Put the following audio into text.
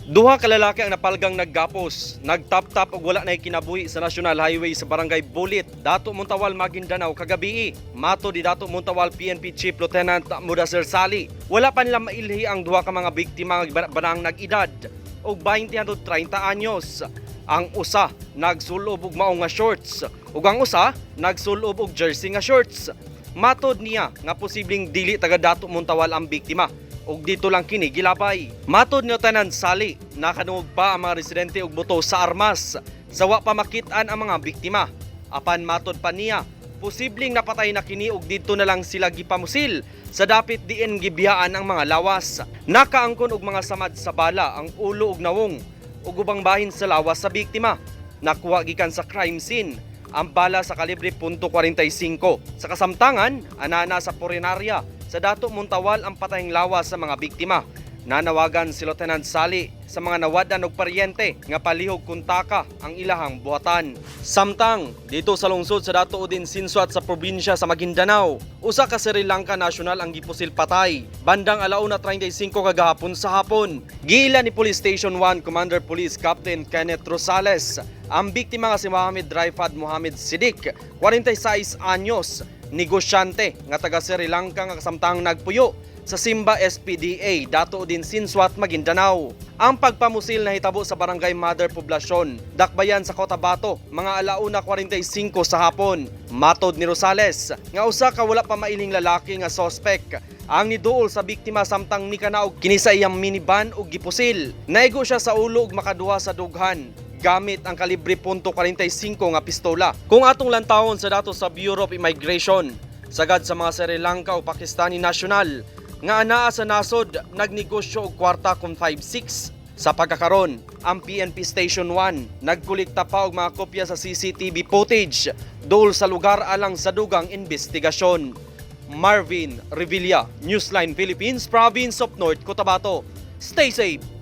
Duha ka lalaki ang napalgang naggapos, nagtap-tap og wala nay kinabuhi sa National Highway sa Barangay Bulit, Dato Montawal, Maguindanao kagabi. Mato di Dato Montawal PNP Chief Lieutenant Mudasir Sali, wala pa nila mailhi ang duha ka mga biktima nga banang nag-edad og 20 hangtod 30 anyos. Ang usa nagsulob og mao nga shorts ug ang usa nagsulob og jersey nga shorts. Matod niya nga posibleng dili taga Dato Montawal ang biktima ug dito lang kini gilabay. Matod ni Lieutenant Sali, nakadungog pa ang mga residente og buto sa armas sa wa pa makit-an ang mga biktima. Apan matod pa niya, posibleng napatay na kini ug dito na lang sila gipamusil sa dapit diin gibiyaan ang mga lawas. Nakaangkon og mga samad sa bala ang ulo ug nawong ug ubang bahin sa lawas sa biktima. Nakuha gikan sa crime scene ang bala sa kalibre .45. Sa kasamtangan, anana sa purinarya sa Dato Montawal ang patayng lawas sa mga biktima. Nanawagan si Lieutenant Sali sa mga nawadan og paryente nga palihog kuntaka ang ilahang buhatan. Samtang dito sa lungsod sa Dato Udin Sinsuat sa probinsya sa Maguindanao, usa ka Sri Lanka national ang gipusil patay bandang 1:35 kagahapon sa hapon. Giila ni Police Station 1 Commander Police Captain Kenneth Rosales ang biktima nga si Mohamed Raifad Mohamed Siddiq, 46 anyos, negosyante nga taga Sri Lanka nga kasamtang nagpuyo sa Simba SPDA, Dato Udin Sinsuat, Maguindanao. Ang pagpamusil na hitabo sa Barangay Mother Poblacion, Dakbayan sa Cotabato, mga 1:45 sa hapon. Matod ni Rosales nga usa ka wala pa mailing lalaki nga suspect ang niduol sa biktima samtang nikanaog kini sa iyang minivan ug gipusil. Naigo siya sa ulo ug makaduha sa dughan gamit ang kalibre .45 nga pistola. Kung atong lantawon sa datos sa Bureau of Immigration, sagad sa mga Sri Lanka o Pakistani national nga anaa sa nasod nagnegosyo og kwarta kung 5-6. Sa pagkakaron, ang PNP Station 1 nagkolekta pa og mga kopya sa CCTV footage dol sa lugar alang sa dugang investigasyon. Marvin Revilla, Newsline Philippines, Province of North Cotabato. Stay safe!